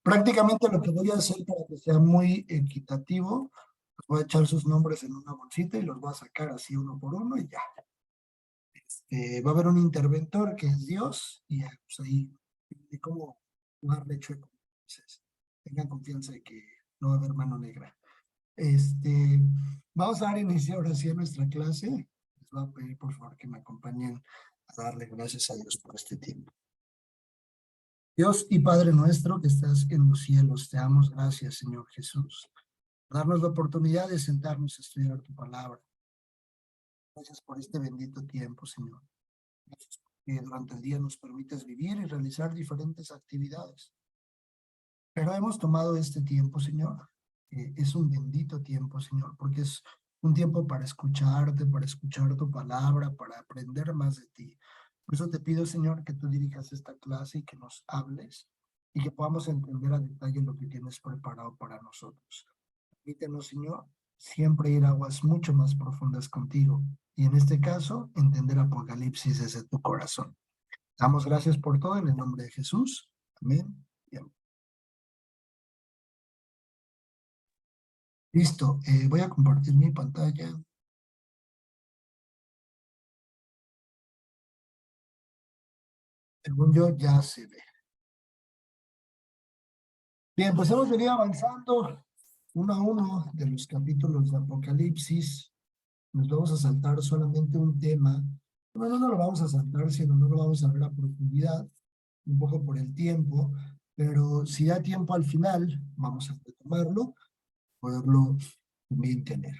Prácticamente lo que voy a hacer para que sea muy equitativo, pues voy a echar sus nombres en una bolsita y los voy a sacar así uno por uno y ya. Va a haber un interventor que es Dios y pues ahí de cómo jugarle chueco. Entonces, tengan confianza de que no va a haber mano negra. Este, Vamos a dar inicio ahora sí a nuestra clase. Les voy a pedir por favor que me acompañen a darle gracias a Dios por este tiempo. Dios y Padre nuestro que estás en los cielos, te damos gracias, Señor Jesús, por darnos la oportunidad de sentarnos a estudiar tu palabra. Gracias por este bendito tiempo, Señor. Gracias porque durante el día nos permites vivir y realizar diferentes actividades. Pero hemos tomado este tiempo, Señor. Es un bendito tiempo, Señor, porque es un tiempo para escucharte, para escuchar tu palabra, para aprender más de ti. Por eso te pido, Señor, que tú dirijas esta clase y que nos hables y que podamos entender a detalle lo que tienes preparado para nosotros. Permítenos, Señor, siempre ir a aguas mucho más profundas contigo y en este caso, entender Apocalipsis desde tu corazón. Damos gracias por todo en el nombre de Jesús. Amén y amén. Listo, voy a compartir mi pantalla. Según yo, ya se ve. Bien, pues hemos venido avanzando uno a uno de los capítulos de Apocalipsis. Nos vamos a saltar solamente un tema. Bueno, no lo vamos a saltar, sino no lo vamos a ver a profundidad, un poco por el tiempo, pero si da tiempo al final, vamos a retomarlo, poderlo bien tener.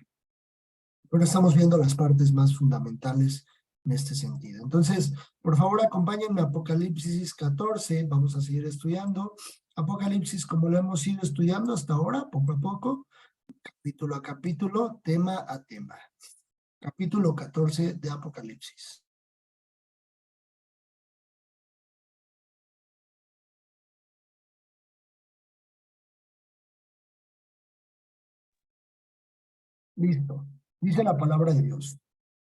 Pero estamos viendo las partes más fundamentales en este sentido. Entonces, por favor, acompáñenme a Apocalipsis 14, vamos a seguir estudiando. Apocalipsis, como lo hemos ido estudiando hasta ahora, poco a poco, capítulo a capítulo, tema a tema. Capítulo 14 de Apocalipsis. Listo. Dice la palabra de Dios.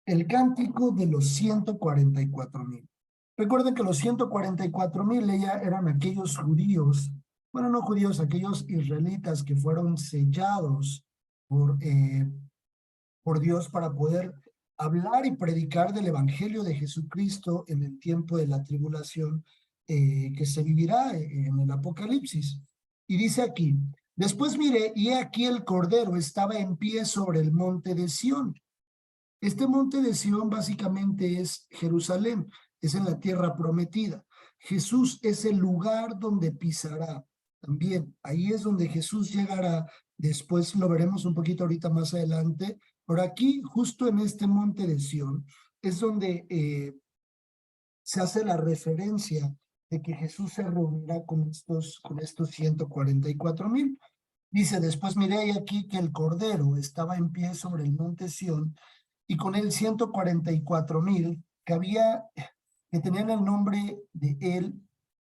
El cántico de los 144,000. Recuerden que los 144,000 eran aquellos judíos, bueno, no judíos, aquellos israelitas que fueron sellados por Dios para poder hablar y predicar del evangelio de Jesucristo en el tiempo de la tribulación que se vivirá en el Apocalipsis. Y dice aquí, después miré y he aquí el Cordero estaba en pie sobre el monte de Sión. Este monte de Sión básicamente es Jerusalén, es en la tierra prometida. Jesús es el lugar donde pisará. También ahí es donde Jesús llegará. Después lo veremos un poquito ahorita más adelante. Por aquí, justo en este monte de Sión, es donde se hace la referencia de que Jesús se reunirá con estos 144,000. Dice, después miré aquí que el Cordero estaba en pie sobre el monte Sión y con él 144,000 que tenían el nombre de él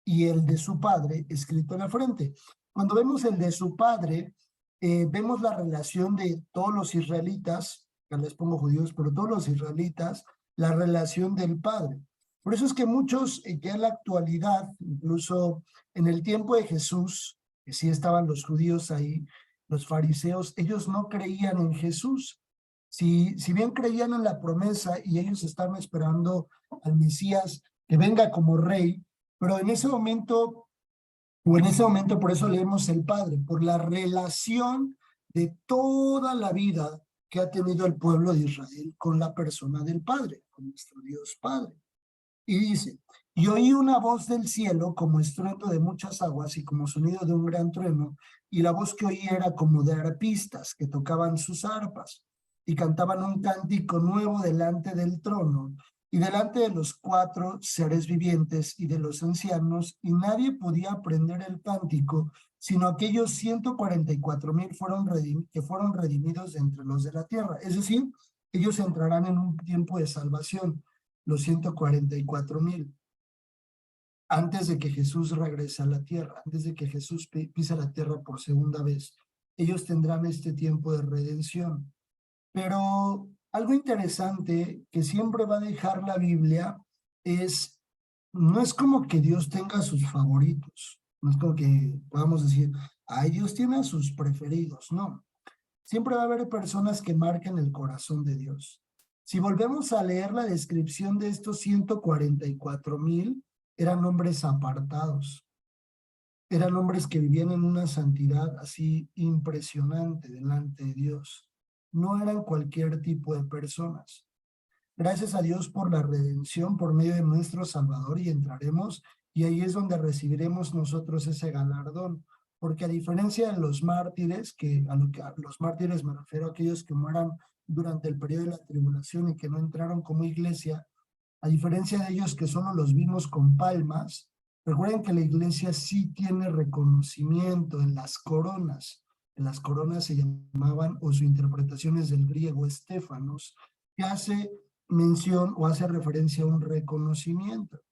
y el de su padre escrito en la frente. Cuando vemos el de su padre, vemos la relación de todos los israelitas, que les pongo judíos, pero todos los israelitas, la relación del padre. Por eso es que muchos, ya en la actualidad, incluso en el tiempo de Jesús, que sí estaban los judíos ahí, los fariseos, ellos no creían en Jesús. Si bien creían en la promesa y ellos estaban esperando al Mesías que venga como rey, pero en ese momento, por eso leemos el Padre, por la relación de toda la vida que ha tenido el pueblo de Israel con la persona del Padre, con nuestro Dios Padre. Y dice, y oí una voz del cielo como estruendo de muchas aguas y como sonido de un gran trueno, y la voz que oí era como de arpistas que tocaban sus arpas y cantaban un cántico nuevo delante del trono y delante de los 4 seres vivientes y de los ancianos, y nadie podía aprender el cántico, sino aquellos 144,000 que fueron redimidos de entre los de la tierra. Es decir, ellos entrarán en un tiempo de salvación, los 144,000, antes de que Jesús regrese a la tierra, antes de que Jesús pise la tierra por segunda vez. Ellos tendrán este tiempo de redención. Pero algo interesante que siempre va a dejar la Biblia no es como que Dios tenga sus favoritos, No es como que podamos decir, ay, Dios tiene a sus preferidos. No, siempre va a haber personas que marquen el corazón de Dios. Si volvemos a leer la descripción de estos 144,000, eran hombres apartados. Eran hombres que vivían en una santidad así impresionante delante de Dios. No eran cualquier tipo de personas. Gracias a Dios por la redención por medio de nuestro Salvador y entraremos, y ahí es donde recibiremos nosotros ese galardón. Porque a diferencia de los mártires, a los mártires me refiero a aquellos que mueran durante el periodo de la tribulación y que no entraron como iglesia, a diferencia de ellos que solo los vimos con palmas, recuerden que la iglesia sí tiene reconocimiento en las coronas. En las coronas se llamaban, o su interpretación es del griego estéfanos, que hace mención o hace referencia a un reconocimiento.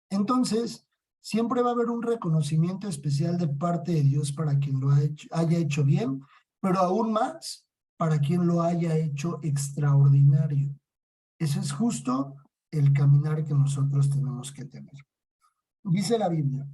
Entonces, siempre va a haber un reconocimiento especial de parte de Dios para quien lo haya hecho bien, pero aún más para quien lo haya hecho extraordinario. Ese es justo el caminar que nosotros tenemos que tener. Dice la Biblia,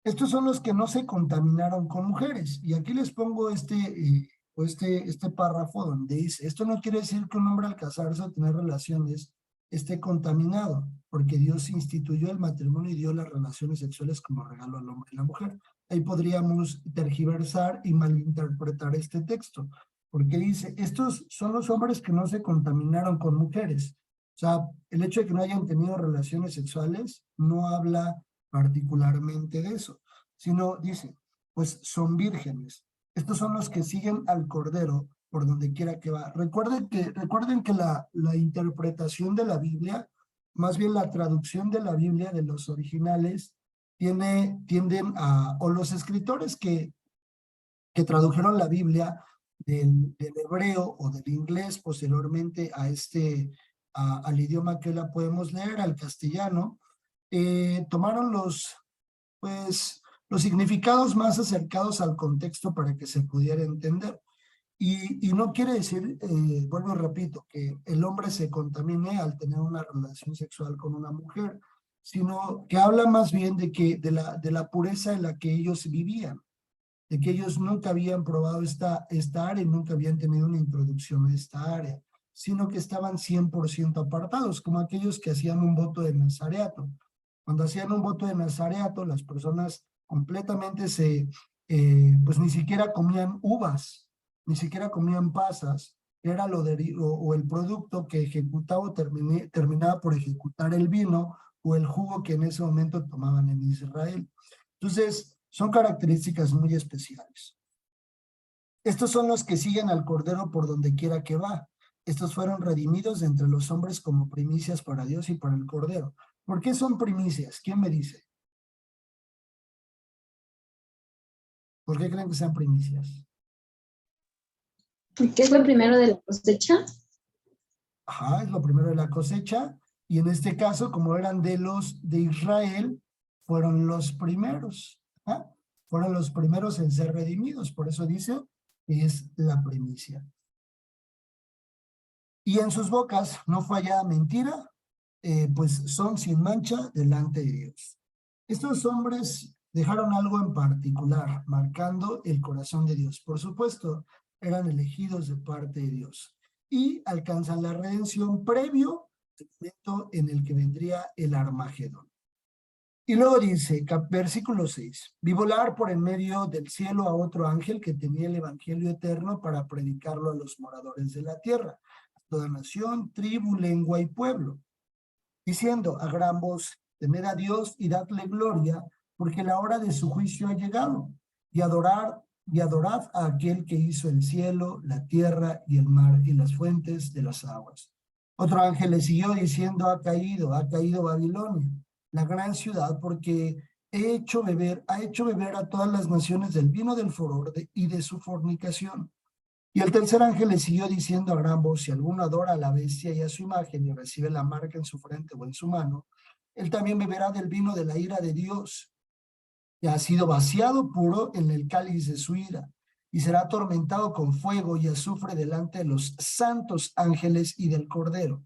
estos son los que no se contaminaron con mujeres. Y aquí les pongo este párrafo donde dice, esto no quiere decir que un hombre al casarse o tener relaciones esté contaminado, porque Dios instituyó el matrimonio y dio las relaciones sexuales como regalo al hombre y la mujer. Ahí podríamos tergiversar y malinterpretar este texto, porque dice, estos son los hombres que no se contaminaron con mujeres. O sea, el hecho de que no hayan tenido relaciones sexuales no habla particularmente de eso, sino dice, pues son vírgenes. Estos son los que siguen al Cordero por donde quiera que va. Recuerden que la interpretación de la Biblia, más bien la traducción de la Biblia de los originales, tienden a, o los escritores que tradujeron la Biblia del hebreo o del inglés posteriormente al idioma que la podemos leer, al castellano, tomaron pues, los significados más acercados al contexto para que se pudiera entender. Y no quiere decir, vuelvo y repito, que el hombre se contamine al tener una relación sexual con una mujer, sino que habla más bien de la pureza en la que ellos vivían, de que ellos nunca habían probado esta área y nunca habían tenido una introducción a esta área, sino que estaban 100% apartados, como aquellos que hacían un voto de nazareato. Cuando hacían un voto de nazareato, las personas completamente pues ni siquiera comían uvas, ni siquiera comían pasas, que era o el producto que ejecutaba o terminaba por ejecutar el vino o el jugo que en ese momento tomaban en Israel. Entonces, son características muy especiales. Estos son los que siguen al Cordero por donde quiera que va. Estos fueron redimidos de entre los hombres como primicias para Dios y para el Cordero. ¿Por qué son primicias? ¿Quién me dice? ¿Por qué creen que sean primicias? ¿Qué fue primero de la cosecha? Ajá, es lo primero de la cosecha. Y en este caso, como eran de Israel, fueron los primeros. ¿Ah? Fueron los primeros en ser redimidos. Por eso dice que es la primicia. Y en sus bocas no fue hallada mentira, pues son sin mancha delante de Dios. Estos hombres dejaron algo en particular, marcando el corazón de Dios. Por supuesto, eran elegidos de parte de Dios y alcanzan la redención previo al momento en el que vendría el Armagedón. Y luego dice, versículo 6, vi volar por en medio del cielo a otro ángel que tenía el evangelio eterno para predicarlo a los moradores de la tierra, a toda nación, tribu, lengua y pueblo, diciendo a gran voz, temed a Dios y dadle gloria, porque la hora de su juicio ha llegado, y adorad a aquel que hizo el cielo, la tierra y el mar y las fuentes de las aguas. Otro ángel le siguió diciendo, ha caído Babilonia, la gran ciudad, porque ha hecho beber a todas las naciones del vino del furor y de su fornicación. Y el tercer ángel le siguió diciendo a gran voz, si alguno adora a la bestia y a su imagen y recibe la marca en su frente o en su mano, él también beberá del vino de la ira de Dios, que ha sido vaciado puro en el cáliz de su ira, y será atormentado con fuego y azufre delante de los santos ángeles y del Cordero.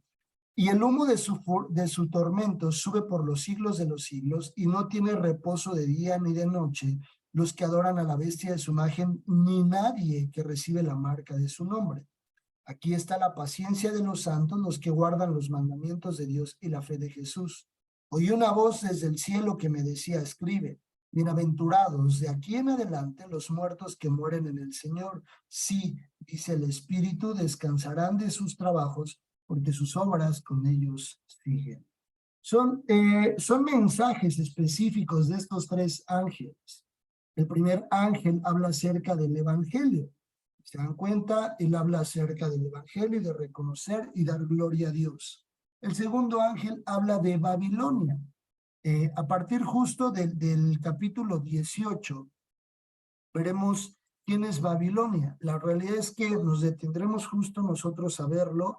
Y el humo de su tormento sube por los siglos de los siglos, y no tiene reposo de día ni de noche los que adoran a la bestia de su imagen, ni nadie que recibe la marca de su nombre. Aquí está la paciencia de los santos, los que guardan los mandamientos de Dios y la fe de Jesús. Oí una voz desde el cielo que me decía, escribe, bienaventurados de aquí en adelante los muertos que mueren en el Señor. Sí, dice el Espíritu, descansarán de sus trabajos, porque sus obras con ellos siguen. Son mensajes específicos de estos tres ángeles. El primer ángel habla acerca del Evangelio. ¿Se dan cuenta? Él habla acerca del Evangelio y de reconocer y dar gloria a Dios. El segundo ángel habla de Babilonia. A partir justo del capítulo 18, veremos quién es Babilonia. La realidad es que nos detendremos justo nosotros a verlo,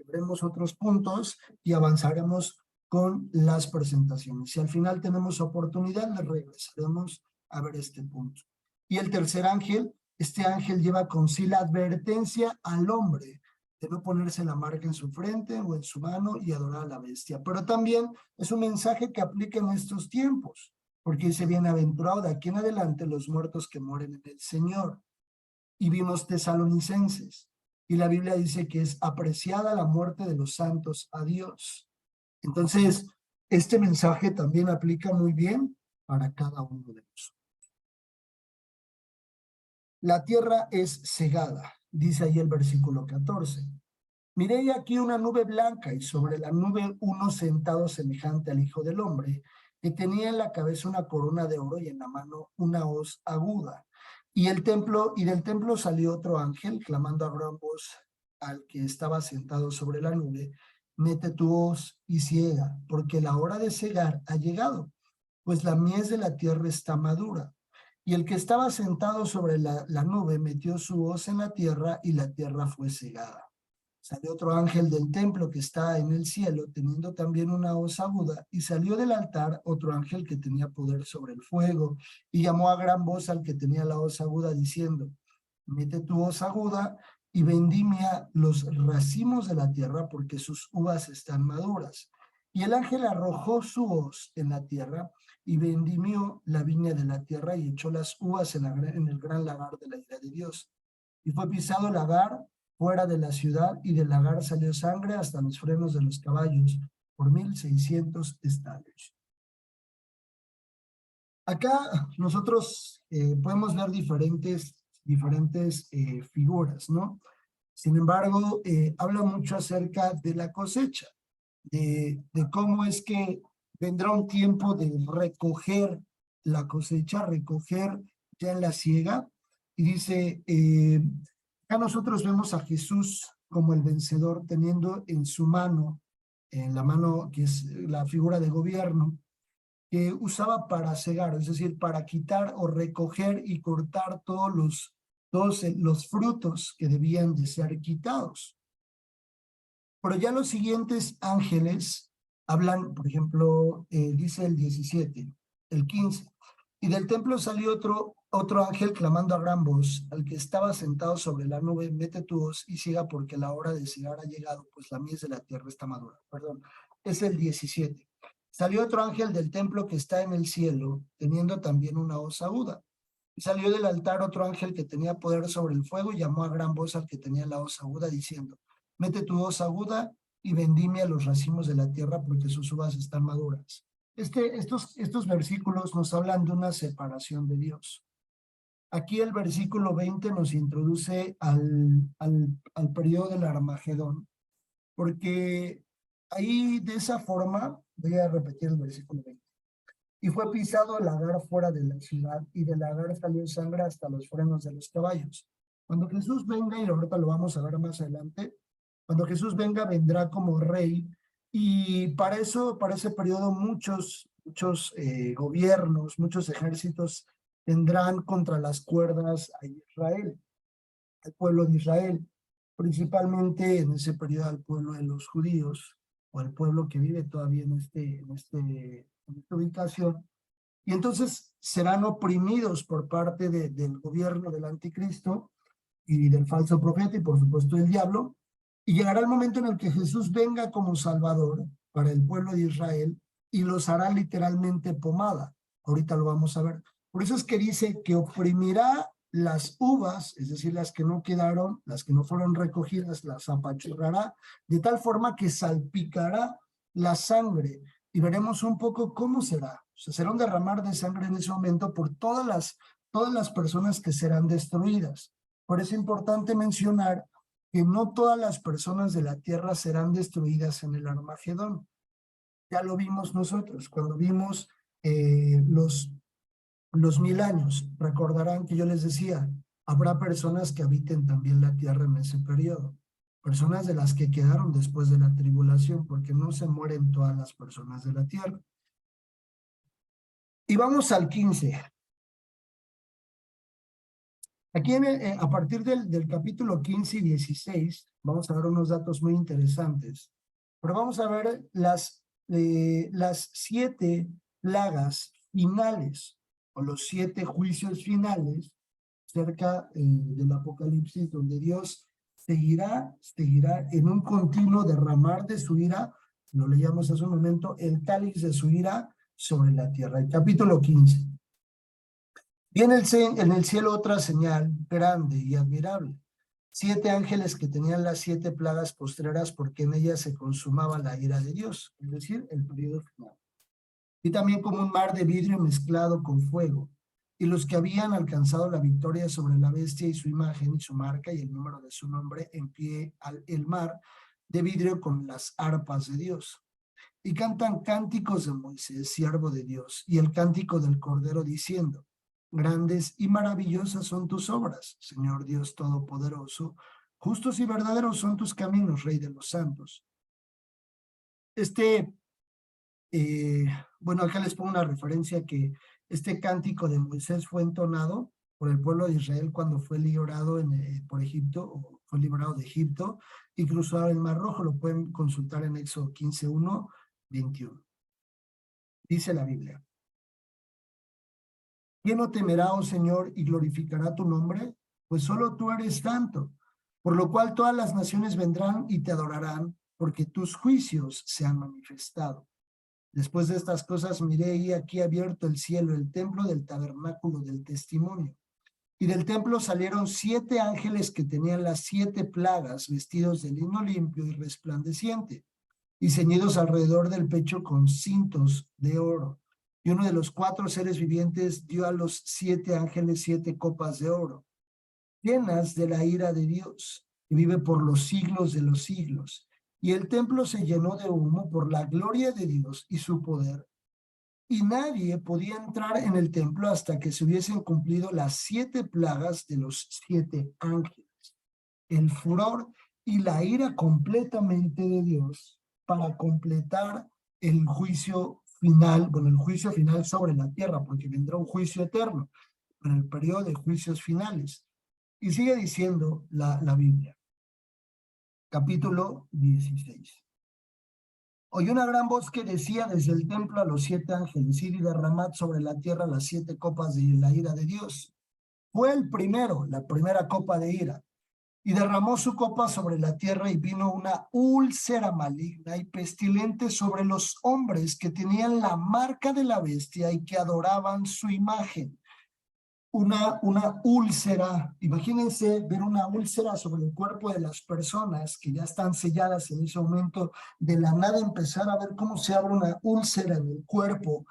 veremos otros puntos y avanzaremos con las presentaciones. Si al final tenemos oportunidad, le regresaremos a ver este punto. Y el tercer ángel, este ángel lleva con sí la advertencia al hombre de no ponerse la marca en su frente o en su mano y adorar a la bestia. Pero también es un mensaje que aplica en estos tiempos, porque dice, bienaventurado de aquí en adelante los muertos que mueren en el Señor. Y vimos Tesalonicenses, y la Biblia dice que es apreciada la muerte de los santos a Dios. Entonces, este mensaje también aplica muy bien para cada uno de nosotros. La tierra es cegada, dice ahí el versículo 14. Miré aquí una nube blanca y sobre la nube uno sentado semejante al Hijo del Hombre, que tenía en la cabeza una corona de oro y en la mano una hoz aguda. Y del templo salió otro ángel, clamando a gran voz al que estaba sentado sobre la nube, mete tu hoz y ciega, porque la hora de cegar ha llegado, pues la mies de la tierra está madura. Y el que estaba sentado sobre la nube metió su hoz en la tierra y la tierra fue cegada. Salió otro ángel del templo que está en el cielo, teniendo también una hoz aguda, y salió del altar otro ángel que tenía poder sobre el fuego, y llamó a gran voz al que tenía la hoz aguda, diciendo, mete tu hoz aguda y vendimia los racimos de la tierra, porque sus uvas están maduras. Y el ángel arrojó su hoz en la tierra, y vendimió la viña de la tierra, y echó las uvas en el gran lagar de la ira de Dios. Y fue pisado el lagar fuera de la ciudad, y del lagar salió sangre hasta los frenos de los caballos, por 1600 estadios. Acá nosotros podemos ver diferentes figuras, ¿no? Sin embargo, habla mucho acerca de la cosecha, de cómo es que vendrá un tiempo de recoger la cosecha, recoger ya en la siega, y dice, acá nosotros vemos a Jesús como el vencedor, teniendo en su mano, en la mano que es la figura de gobierno, que usaba para cegar, es decir, para quitar o recoger y cortar todos los frutos que debían de ser quitados. Pero ya los siguientes ángeles hablan, por ejemplo, dice el 17, el 15, y del templo salió otro ángel clamando a gran voz, al que estaba sentado sobre la nube, mete tu hoz y ciega, porque la hora de cegar ha llegado, pues la mies de la tierra está madura. Perdón, es el 17. Salió otro ángel del templo que está en el cielo, teniendo también una hoz aguda. Y salió del altar otro ángel que tenía poder sobre el fuego, y llamó a gran voz al que tenía la hoz aguda, diciendo, mete tu hoz aguda y vendimia los racimos de la tierra, porque sus uvas están maduras. Estos versículos nos hablan de una separación de Dios. Aquí el versículo 20 nos introduce al periodo del Armagedón, porque ahí de esa forma, voy a repetir el versículo 20. Y fue pisado el lagar fuera de la ciudad, y del lagar salió sangre hasta los frenos de los caballos. Cuando Jesús venga, y ahorita lo vamos a ver más adelante, cuando Jesús venga, vendrá como rey, y para ese periodo muchos gobiernos, muchos ejércitos tendrán contra las cuerdas a Israel, al pueblo de Israel, principalmente en ese periodo al pueblo de los judíos, o al pueblo que vive todavía en esta ubicación, y entonces serán oprimidos por parte del gobierno del anticristo y del falso profeta, y por supuesto del diablo, Y llegará el momento en el que Jesús venga como Salvador para el pueblo de Israel y los hará literalmente pomada. Ahorita lo vamos a ver. Por eso es que dice que oprimirá las uvas, es decir, las que no quedaron, las que no fueron recogidas, las apachurrará, de tal forma que salpicará la sangre. Y veremos un poco cómo será. O sea, será un derramar de sangre en ese momento por todas las personas que serán destruidas. Por eso es importante mencionar que no todas las personas de la tierra serán destruidas en el Armagedón. Ya lo vimos nosotros, cuando vimos los 1000 años. Recordarán que yo les decía, habrá personas que habiten también la tierra en ese periodo. Personas de las que quedaron después de la tribulación, porque no se mueren todas las personas de la tierra. Y vamos al 15. Aquí a partir del capítulo 15 y 16, vamos a ver unos datos muy interesantes. Pero vamos a ver las 7 plagas finales, o los 7 juicios finales, cerca del Apocalipsis, donde Dios seguirá en un continuo derramar de su ira, lo leíamos hace un momento, el cáliz de su ira sobre la tierra. El capítulo 15. Y en el cielo otra señal grande y admirable. 7 ángeles que tenían las 7 plagas postreras, porque en ellas se consumaba la ira de Dios, es decir, el periodo final. Y también como un mar de vidrio mezclado con fuego. Y los que habían alcanzado la victoria sobre la bestia y su imagen y su marca y el número de su nombre, en pie el mar de vidrio con las arpas de Dios. Y cantan cánticos de Moisés, siervo de Dios, y el cántico del Cordero, diciendo: grandes y maravillosas son tus obras, Señor Dios Todopoderoso. Justos y verdaderos son tus caminos, Rey de los santos. Bueno, acá les pongo una referencia que este cántico de Moisés fue entonado por el pueblo de Israel cuando fue librado por Egipto, o fue librado de Egipto, y cruzó el Mar Rojo. Lo pueden consultar en Éxodo 15:1, 21. Dice la Biblia: ¿quién no temerá, oh Señor, y glorificará tu nombre? Pues solo tú eres santo, por lo cual todas las naciones vendrán y te adorarán, porque tus juicios se han manifestado. Después de estas cosas miré, y aquí abierto el cielo, el templo del tabernáculo del testimonio. Y del templo salieron 7 ángeles que tenían las 7 plagas, vestidos de lino limpio y resplandeciente, y ceñidos alrededor del pecho con cintos de oro. Y uno de los 4 seres vivientes dio a los 7 ángeles 7 copas de oro, llenas de la ira de Dios, que vive por los siglos de los siglos. Y el templo se llenó de humo por la gloria de Dios y su poder. Y nadie podía entrar en el templo hasta que se hubiesen cumplido las 7 plagas de los 7 ángeles. El furor y la ira completamente de Dios para completar el juicio final, bueno, el juicio final sobre la tierra, porque vendrá un juicio eterno, en el periodo de juicios finales. Y sigue diciendo la Biblia, capítulo 16. Oí una gran voz que decía desde el templo a los 7 ángeles: id y derramad sobre la tierra las 7 copas de la ira de Dios. Fue el primero, la primera copa de ira, y derramó su copa sobre la tierra, y vino una úlcera maligna y pestilente sobre los hombres que tenían la marca de la bestia y que adoraban su imagen. Una úlcera, imagínense ver una úlcera sobre el cuerpo de las personas que ya están selladas en ese momento, de la nada empezar a ver cómo se abre una úlcera en el cuerpo,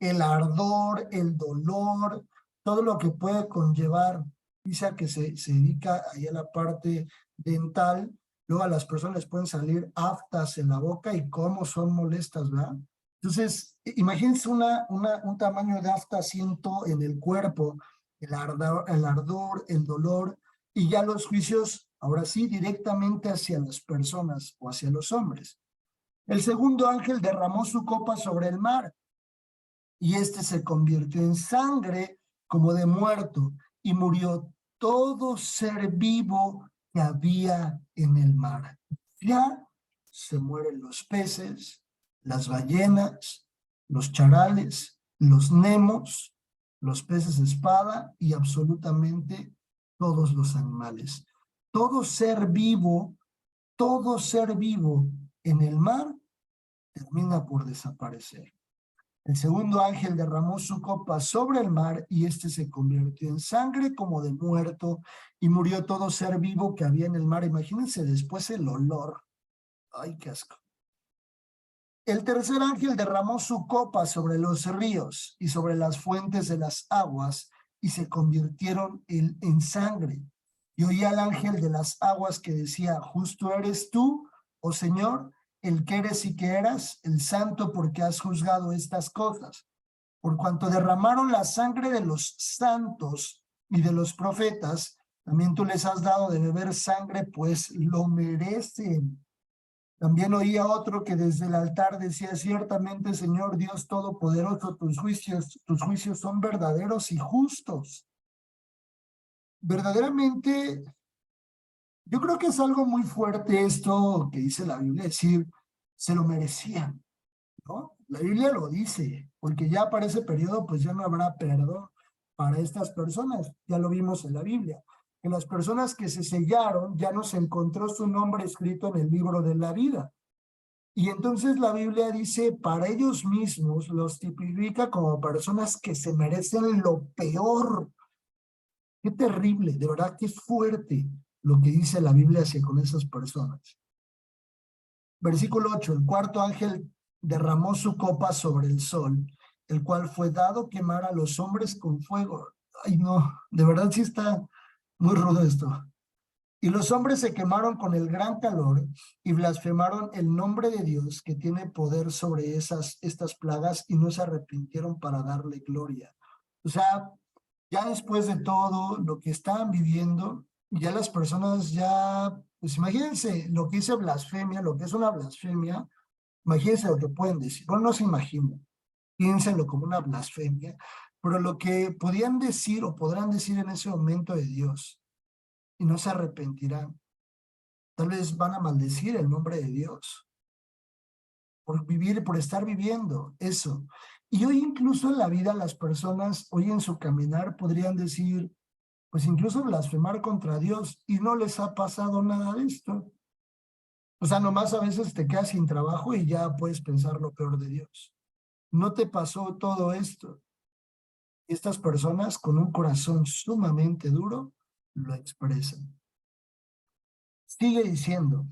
el ardor, el dolor, todo lo que puede conllevar. Dice que se dedica ahí a la parte dental. Luego a las personas les pueden salir aftas en la boca, y cómo son molestas, ¿verdad? Entonces, imagínense un tamaño de afta asiento en el cuerpo, el ardor, el dolor, y ya los juicios, ahora sí, directamente hacia las personas o hacia los hombres. El segundo ángel derramó su copa sobre el mar, y este se convirtió en sangre como de muerto, y murió todo ser vivo que había en el mar. Ya se mueren los peces, las ballenas, los charales, los nemos, los peces espada y absolutamente todos los animales. Todo ser vivo todo ser vivo en el mar termina por desaparecer. El segundo ángel derramó su copa sobre el mar y éste se convirtió en sangre como de muerto y murió todo ser vivo que había en el mar. Imagínense después el olor. ¡Ay, qué asco! El tercer ángel derramó su copa sobre los ríos y sobre las fuentes de las aguas y se convirtieron en sangre. Y oí al ángel de las aguas que decía: justo eres tú, oh Señor, el que eres y que eras, el santo, porque has juzgado estas cosas. Por cuanto derramaron la sangre de los santos y de los profetas, también tú les has dado de beber sangre, pues lo merecen. También oía otro que desde el altar decía: ciertamente, Señor Dios Todopoderoso, tus juicios son verdaderos y justos. Verdaderamente, yo creo que es algo muy fuerte esto que dice la Biblia, decir, se lo merecían, ¿no? La Biblia lo dice, porque ya para ese periodo pues ya no habrá perdón para estas personas, ya lo vimos en la Biblia, que las personas que se sellaron ya no se encontró su nombre escrito en el libro de la vida. Y entonces la Biblia dice, para ellos mismos los tipifica como personas que se merecen lo peor. Qué terrible, de verdad que es fuerte lo que dice la Biblia hacia con esas personas. Versículo 8, el cuarto ángel derramó su copa sobre el sol, el cual fue dado quemar a los hombres con fuego. Ay, no, de verdad sí está muy rudo esto. Y los hombres se quemaron con el gran calor y blasfemaron el nombre de Dios que tiene poder sobre estas plagas y no se arrepintieron para darle gloria. O sea, ya después de todo lo que estaban viviendo, ya las personas ya, pues imagínense lo que dice blasfemia, lo que es una blasfemia, imagínense lo que pueden decir. Bueno, no se imaginan, piénsenlo como una blasfemia, pero lo que podían decir o podrán decir en ese momento de Dios y no se arrepentirán. Tal vez van a maldecir el nombre de Dios por vivir, por estar viviendo eso. Y hoy incluso en la vida las personas, hoy en su caminar podrían decir, pues incluso blasfemar contra Dios y no les ha pasado nada de esto. O sea, nomás a veces te quedas sin trabajo y ya puedes pensar lo peor de Dios. No te pasó todo esto. Estas personas con un corazón sumamente duro lo expresan. Sigue diciendo,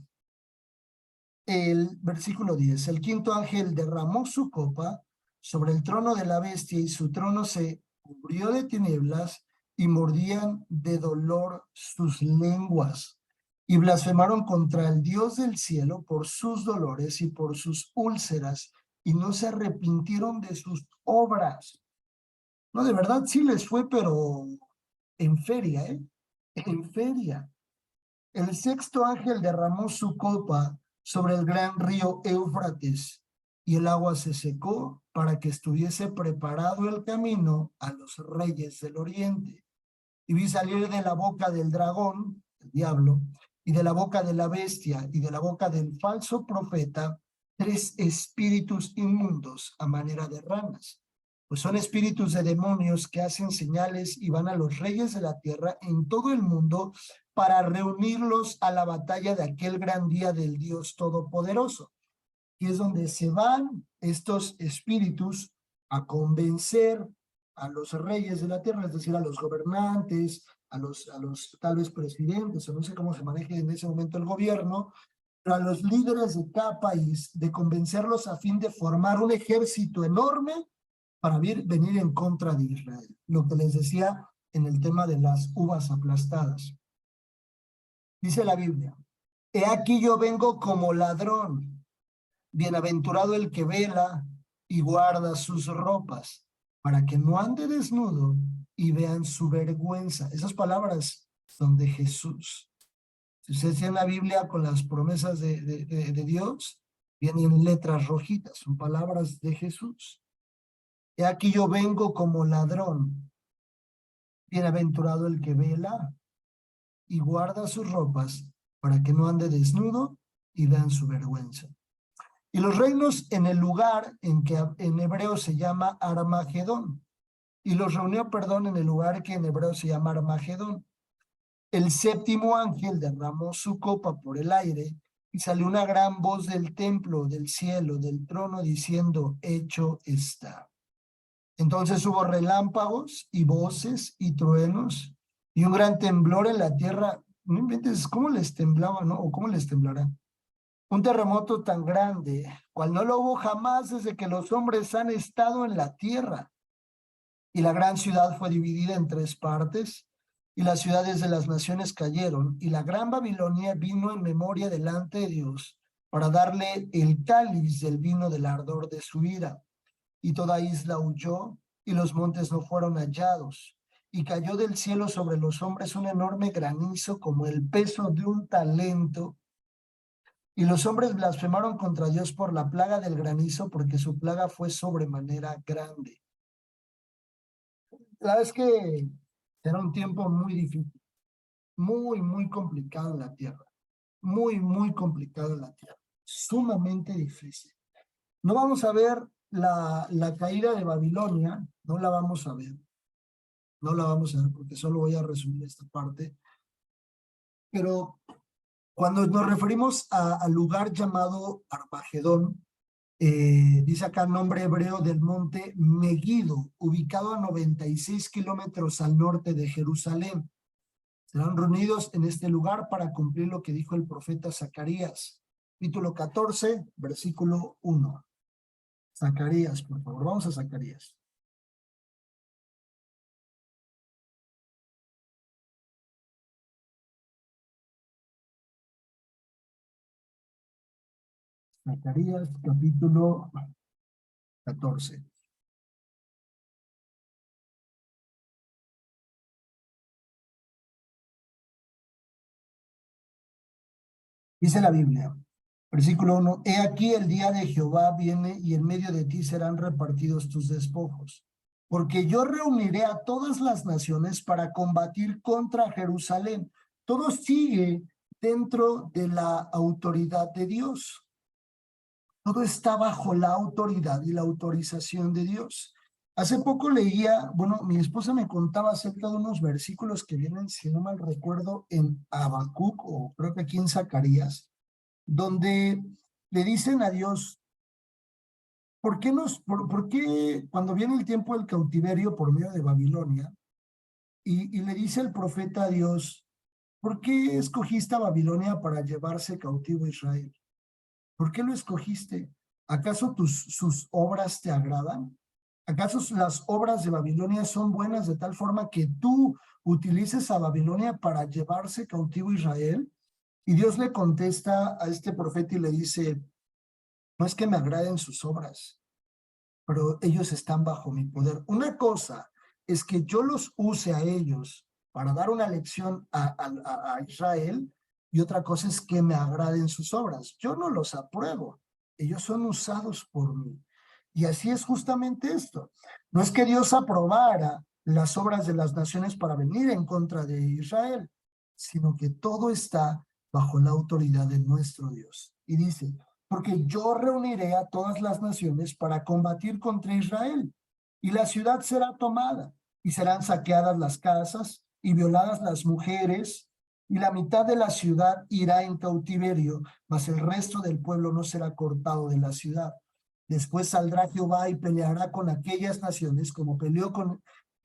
el versículo 10, el quinto ángel derramó su copa sobre el trono de la bestia y su trono se cubrió de tinieblas y mordían de dolor sus lenguas y blasfemaron contra el Dios del cielo por sus dolores y por sus úlceras y no se arrepintieron de sus obras. No, de verdad sí les fue, pero en feria, ¿eh? En feria. El sexto ángel derramó su copa sobre el gran río Éufrates y el agua se secó para que estuviese preparado el camino a los reyes del oriente. Y vi salir de la boca del dragón, el diablo, y de la boca de la bestia y de la boca del falso profeta, 3 espíritus inmundos a manera de ranas. Pues son espíritus de demonios que hacen señales y van a los reyes de la tierra en todo el mundo para reunirlos a la batalla de aquel gran día del Dios Todopoderoso. Y es donde se van estos espíritus a convencer a los reyes de la tierra, es decir, a los gobernantes, a los tal vez presidentes, o no sé cómo se maneje en ese momento el gobierno, pero a los líderes de cada país, de convencerlos a fin de formar un ejército enorme para venir en contra de Israel. Lo que les decía en el tema de las uvas aplastadas. Dice la Biblia, he aquí yo vengo como ladrón, bienaventurado el que vela y guarda sus ropas, para que no ande desnudo y vean su vergüenza. Esas palabras son de Jesús. Si ustedes tienen la Biblia con las promesas de Dios, vienen letras rojitas, son palabras de Jesús. He aquí yo vengo como ladrón, bienaventurado el que vela y guarda sus ropas para que no ande desnudo y vean su vergüenza. Y los reinos en el lugar en que en hebreo se llama Armagedón. Y los reunió, en el lugar que en hebreo se llama Armagedón. El séptimo ángel derramó su copa por el aire Y salió una gran voz del templo, del cielo, del trono, diciendo, hecho está. Entonces hubo relámpagos y voces y truenos y un gran temblor en la tierra. No inventes cómo les temblaba, ¿no? O cómo les temblará. Un terremoto tan grande, cual no lo hubo jamás desde que los hombres han estado en la tierra. Y la gran ciudad fue dividida en 3 partes, y las ciudades de las naciones cayeron, y la gran Babilonia vino en memoria delante de Dios para darle el cáliz del vino del ardor de su ira. Y toda isla huyó, y los montes no fueron hallados. Y cayó del cielo sobre los hombres un enorme granizo como el peso de un talento. Y los hombres blasfemaron contra Dios por la plaga del granizo, porque su plaga fue sobremanera grande. La verdad es que era un tiempo muy difícil, muy complicado en la tierra. Muy complicado en la tierra. Sumamente difícil. No vamos a ver la caída de Babilonia, no la vamos a ver. No la vamos a ver porque solo voy a resumir esta parte. Pero cuando nos referimos al lugar llamado Armagedón, dice acá nombre hebreo del monte Megiddo, ubicado a 96 kilómetros al norte de Jerusalén. Serán reunidos en este lugar para cumplir lo que dijo el profeta Zacarías, capítulo 14, versículo 1. Zacarías, por favor, vamos a Zacarías. Zacarías, capítulo 14. Dice la Biblia, versículo 1, he aquí el día de Jehová viene y en medio de ti serán repartidos tus despojos, porque yo reuniré a todas las naciones para combatir contra Jerusalén. Todo sigue dentro de la autoridad de Dios. Todo está bajo la autoridad y la autorización de Dios. Hace poco leía, bueno, mi esposa me contaba acerca de unos versículos que vienen, si no mal recuerdo, en Habacuc o creo que aquí en Zacarías, donde le dicen a Dios, ¿por qué cuando viene el tiempo del cautiverio por medio de Babilonia, y le dice el profeta a Dios, ¿por qué escogiste a Babilonia para llevarse cautivo a Israel? ¿Por qué lo escogiste? ¿Acaso sus obras te agradan? ¿Acaso las obras de Babilonia son buenas de tal forma que tú utilices a Babilonia para llevarse cautivo a Israel? Y Dios le contesta a este profeta y le dice, no es que me agraden sus obras, pero ellos están bajo mi poder. Una cosa es que yo los use a ellos para dar una lección a Israel, y otra cosa es que me agraden sus obras. Yo no los apruebo, ellos son usados por mí. Y así es justamente esto. No es que Dios aprobara las obras de las naciones para venir en contra de Israel, sino que todo está bajo la autoridad de nuestro Dios. Y dice, porque yo reuniré a todas las naciones para combatir contra Israel, y la ciudad será tomada, y serán saqueadas las casas, y violadas las mujeres, y la mitad de la ciudad irá en cautiverio, mas el resto del pueblo no será cortado de la ciudad. Después saldrá Jehová y peleará con aquellas naciones como peleó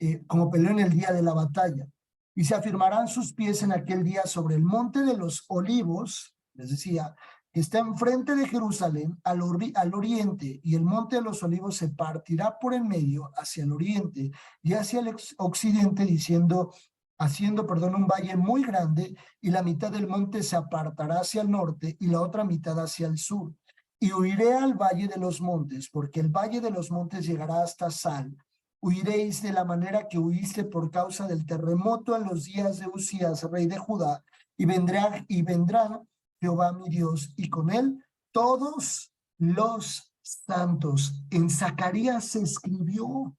en el día de la batalla. Y se afirmarán sus pies en aquel día sobre el monte de los olivos, les decía, que está enfrente de Jerusalén al oriente, y el monte de los olivos se partirá por en medio hacia el oriente y hacia el occidente, haciendo un valle muy grande, y la mitad del monte se apartará hacia el norte y la otra mitad hacia el sur. Y huiré al valle de los montes, porque el valle de los montes llegará hasta Sal. Huiréis de la manera que huiste por causa del terremoto en los días de Usías, rey de Judá, y vendrá Jehová mi Dios, y con él todos los santos. En Zacarías se escribió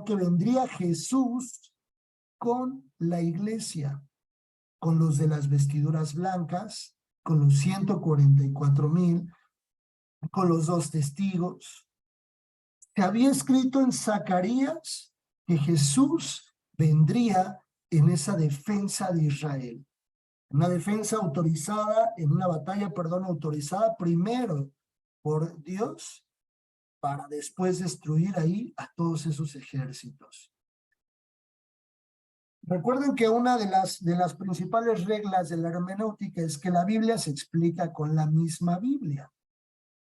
que vendría Jesús con la iglesia, con los de las vestiduras blancas, con los 144,000, con los 2 testigos. Se había escrito en Zacarías que Jesús vendría en esa defensa de Israel. Una defensa autorizada, en una batalla, perdón, autorizada primero por Dios para después destruir ahí a todos esos ejércitos. Recuerden que una de las principales reglas de la hermenéutica es que la Biblia se explica con la misma Biblia.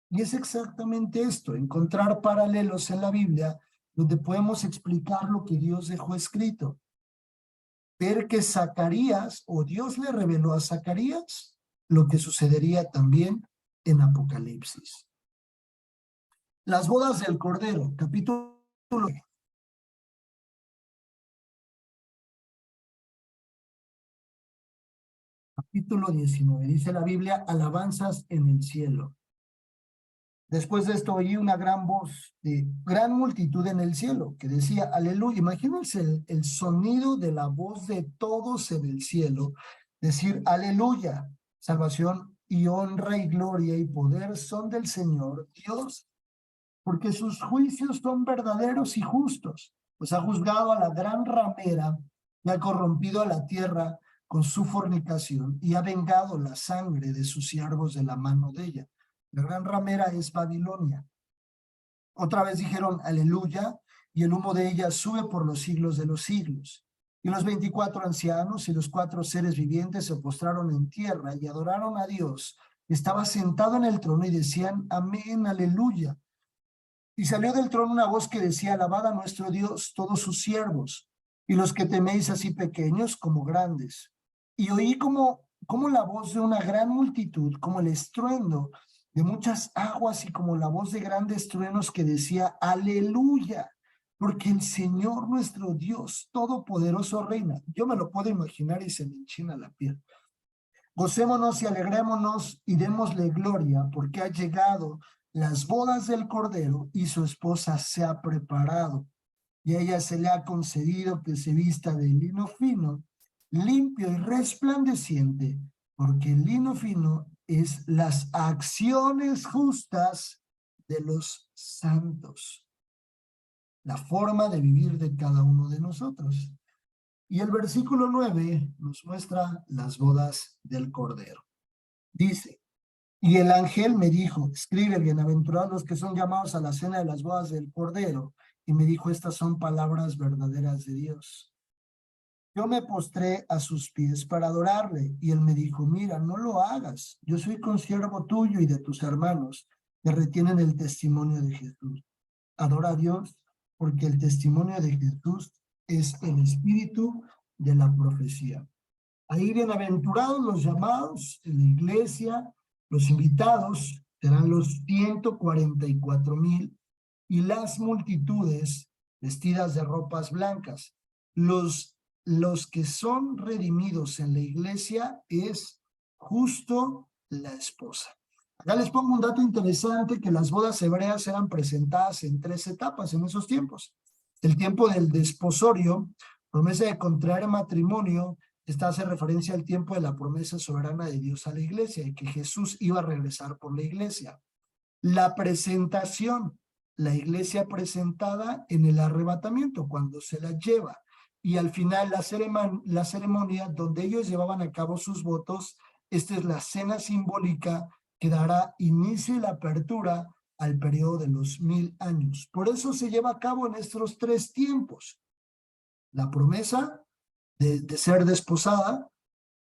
Y es exactamente esto, encontrar paralelos en la Biblia donde podemos explicar lo que Dios dejó escrito. Ver que Zacarías, o Dios le reveló a Zacarías, lo que sucedería también en Apocalipsis. Las bodas del Cordero, capítulo capítulo 19, dice la Biblia, alabanzas en el cielo. Después de esto oí una gran voz de gran multitud en el cielo que decía, aleluya. Imagínense el sonido de la voz de todos en el cielo, decir, aleluya, salvación y honra y gloria y poder son del Señor Dios, porque sus juicios son verdaderos y justos, pues ha juzgado a la gran ramera y ha corrompido a la tierra con su fornicación y ha vengado la sangre de sus siervos de la mano de ella. La gran ramera es Babilonia. Otra vez dijeron aleluya, y el humo de ella sube por los siglos de los siglos. Y los 24 ancianos y los 4 seres vivientes se postraron en tierra y adoraron a Dios. Estaba sentado en el trono y decían amén, aleluya. Y salió del trono una voz que decía, alabad a nuestro Dios todos sus siervos, y los que teméis así pequeños como grandes. Y oí como la voz de una gran multitud, como el estruendo de muchas aguas y como la voz de grandes truenos que decía, aleluya, porque el Señor nuestro Dios todopoderoso reina. Yo me lo puedo imaginar y se me enchina la piel. Gocémonos y alegrémonos y démosle gloria, porque ha llegado las bodas del Cordero y su esposa se ha preparado. Y a ella se le ha concedido que se vista de lino fino, limpio y resplandeciente, porque el lino fino es las acciones justas de los santos, la forma de vivir de cada uno de nosotros. Y el versículo 9 nos muestra las bodas del Cordero. Dice, y el ángel me dijo, escribe, bienaventurados los que son llamados a la cena de las bodas del Cordero. Y me dijo, estas son palabras verdaderas de Dios. Yo me postré a sus pies para adorarle, y él me dijo, mira, no lo hagas. Yo soy consiervo tuyo y de tus hermanos que retienen el testimonio de Jesús. Adora a Dios, porque el testimonio de Jesús es el espíritu de la profecía. Ahí bienaventurados los llamados en la iglesia, los invitados serán los 144,000 y las multitudes vestidas de ropas blancas. Los que son redimidos en la iglesia es justo la esposa. Acá les pongo un dato interesante, que las bodas hebreas eran presentadas en 3 etapas en esos tiempos. El tiempo del desposorio, promesa de contraer matrimonio. Esta hace referencia al tiempo de la promesa soberana de Dios a la iglesia y que Jesús iba a regresar por la iglesia. La presentación, la iglesia presentada en el arrebatamiento, cuando se la lleva. Y al final la ceremonia donde ellos llevaban a cabo sus votos. Esta es la cena simbólica que dará inicio y la apertura al periodo de los 1000 años. Por eso se lleva a cabo en estos 3 tiempos. La promesa de ser desposada,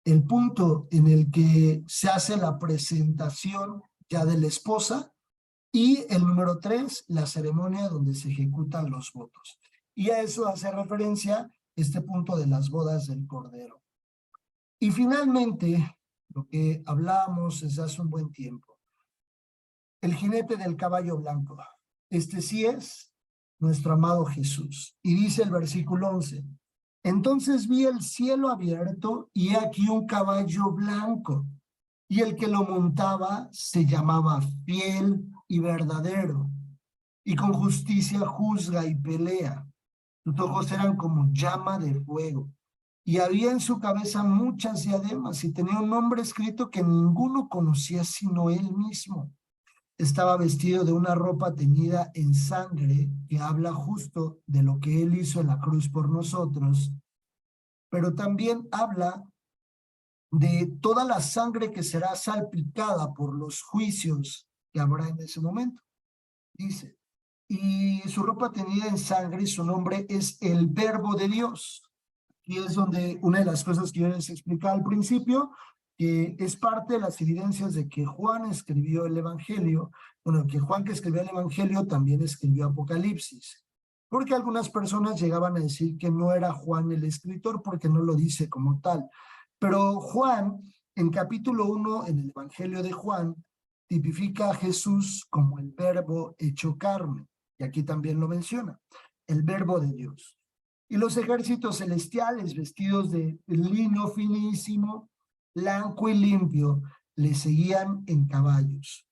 el punto en el que se hace la presentación ya de la esposa, y el número 3, la ceremonia donde se ejecutan los votos. Y a eso hace referencia este punto de las bodas del Cordero. Y finalmente, lo que hablábamos desde hace un buen tiempo, el jinete del caballo blanco. Este sí es nuestro amado Jesús. Y dice el versículo 11, entonces vi el cielo abierto y aquí un caballo blanco, y el que lo montaba se llamaba Fiel y Verdadero, y con justicia juzga y pelea. Sus ojos eran como llama de fuego, y había en su cabeza muchas diademas, y tenía un nombre escrito que ninguno conocía sino él mismo. Estaba vestido de una ropa teñida en sangre, que habla justo de lo que él hizo en la cruz por nosotros, pero también habla de toda la sangre que será salpicada por los juicios que habrá en ese momento. Dice, y su ropa tenida en sangre y su nombre es el Verbo de Dios. Y es donde una de las cosas que yo les explicaba al principio, que es parte de las evidencias de que Juan escribió el Evangelio, bueno, que Juan que escribió el Evangelio también escribió Apocalipsis, porque algunas personas llegaban a decir que no era Juan el escritor porque no lo dice como tal, pero Juan, en capítulo 1, en el Evangelio de Juan, tipifica a Jesús como el Verbo hecho carne, y aquí también lo menciona, el Verbo de Dios. Y los ejércitos celestiales, vestidos de lino finísimo, blanco y limpio, le seguían en caballos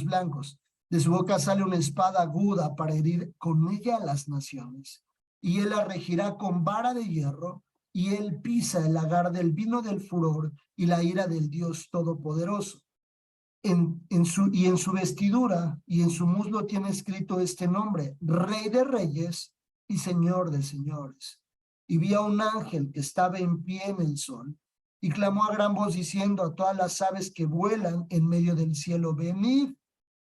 blancos. De su boca sale una espada aguda para herir con ella a las naciones. Y él la regirá con vara de hierro, y él pisa el lagar del vino del furor y la ira del Dios Todopoderoso. En su vestidura y en su muslo tiene escrito este nombre: Rey de Reyes y Señor de Señores. Y vi a un ángel que estaba en pie en el sol y clamó a gran voz diciendo a todas las aves que vuelan en medio del cielo: venid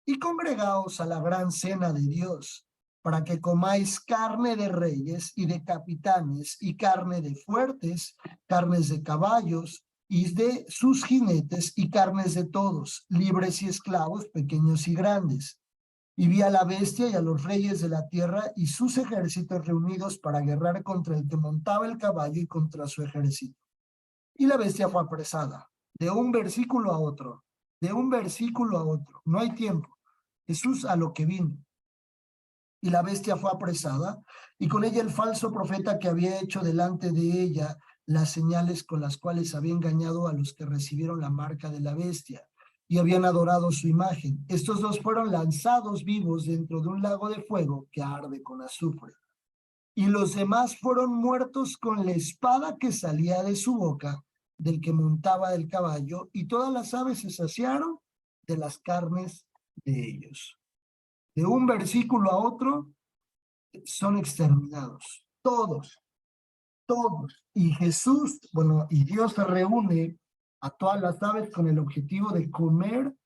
y congregaos a la gran cena de Dios, para que comáis carne de reyes y de capitanes y carne de fuertes, carnes de caballos y de sus jinetes y carnes de todos, libres y esclavos, pequeños y grandes. Y vi a la bestia y a los reyes de la tierra y sus ejércitos reunidos para guerrear contra el que montaba el caballo y contra su ejército. Y la bestia fue apresada, de un versículo a otro, no hay tiempo. Jesús a lo que vino. Y la bestia fue apresada, y con ella el falso profeta que había hecho delante de ella las señales con las cuales había engañado a los que recibieron la marca de la bestia y habían adorado su imagen. Estos dos fueron lanzados vivos dentro de un lago de fuego que arde con azufre. Y los demás fueron muertos con la espada que salía de su boca, del que montaba el caballo, y todas las aves se saciaron de las carnes de ellos. De un versículo a otro son exterminados, todos. Y Jesús, y Dios se reúne a todas las aves con el objetivo de comer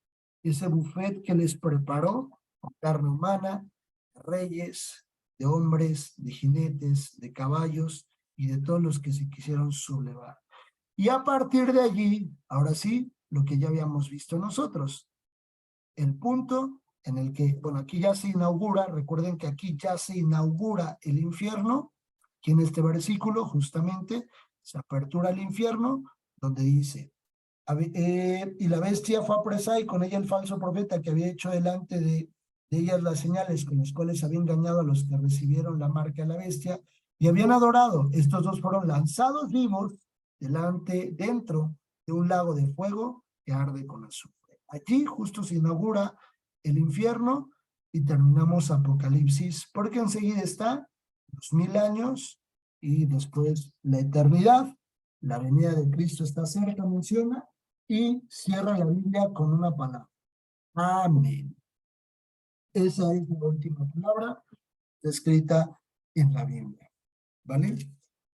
ese buffet que les preparó con carne humana, de reyes, de hombres, de jinetes, de caballos y de todos los que se quisieron sublevar. Y a partir de allí, ahora sí, lo que ya habíamos visto nosotros, el punto en el que, aquí ya se inaugura, recuerden que aquí ya se inaugura el infierno, que en este versículo justamente se apertura el infierno, donde dice, y la bestia fue apresada y con ella el falso profeta que había hecho delante de ellas las señales con las cuales había engañado a los que recibieron la marca de la bestia y habían adorado. Estos dos fueron lanzados vivos dentro de un lago de fuego que arde con azufre. Allí justo se inaugura el infierno y terminamos Apocalipsis, porque enseguida está los 1000 años y después la eternidad. La venida de Cristo está cerca, menciona, y cierra la Biblia con una palabra: amén. Esa es la última palabra escrita en la Biblia, ¿vale?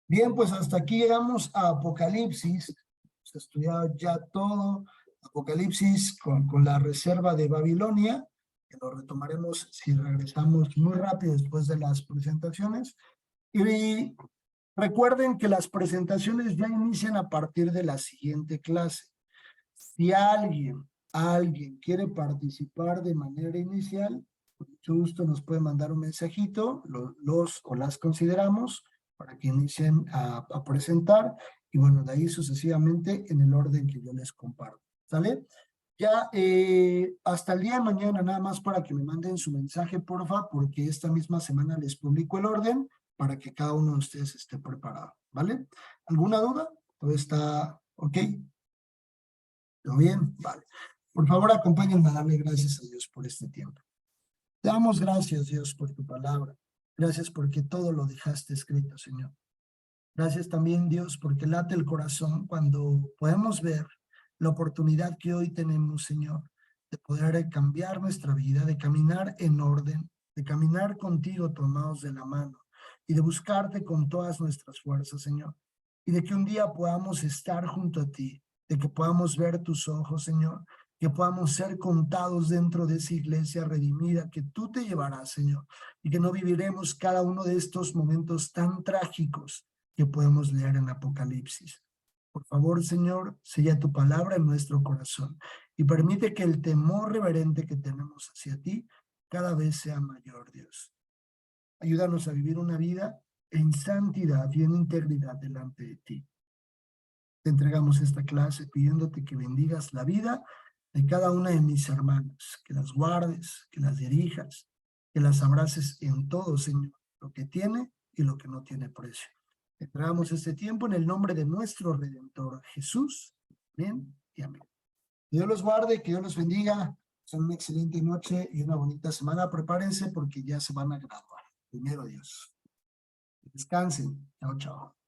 Bien, pues hasta aquí llegamos a Apocalipsis. Hemos estudiado ya todo Apocalipsis con la reserva de Babilonia, que lo retomaremos si regresamos muy rápido después de las presentaciones. Y recuerden que las presentaciones ya inician a partir de la siguiente clase. Si alguien quiere participar de manera inicial, con mucho gusto nos puede mandar un mensajito, los o las consideramos para que inicien a presentar, y de ahí sucesivamente en el orden que yo les comparto. ¿Sale? Ya hasta el día de mañana, nada más para que me manden su mensaje, porfa, porque esta misma semana les publico el orden para que cada uno de ustedes esté preparado, ¿vale? ¿Alguna duda? ¿Todo está ok? ¿Todo bien? Vale. Por favor, acompáñenme a darle gracias a Dios por este tiempo. Te damos gracias, Dios, por tu palabra. Gracias porque todo lo dejaste escrito, Señor. Gracias también, Dios, porque late el corazón cuando podemos ver la oportunidad que hoy tenemos, Señor, de poder cambiar nuestra vida, de caminar en orden, de caminar contigo tomados de la mano y de buscarte con todas nuestras fuerzas, Señor. y de que un día podamos estar junto a ti, de que podamos ver tus ojos, Señor, que podamos ser contados dentro de esa iglesia redimida que tú te llevarás, Señor, y que no viviremos cada uno de estos momentos tan trágicos que podemos leer en Apocalipsis. Por favor, Señor, sella tu palabra en nuestro corazón y permite que el temor reverente que tenemos hacia ti cada vez sea mayor, Dios. Ayúdanos a vivir una vida en santidad y en integridad delante de ti. Te entregamos esta clase pidiéndote que bendigas la vida de cada una de mis hermanas, que las guardes, que las dirijas, que las abraces en todo, Señor, lo que tiene y lo que no tiene precio. Te entregamos este tiempo en el nombre de nuestro Redentor Jesús. Amén y amén. Que Dios los guarde, que Dios los bendiga. Sea una excelente noche y una bonita semana. Prepárense porque ya se van a graduar. Primero Dios. Descansen. Chao, chao.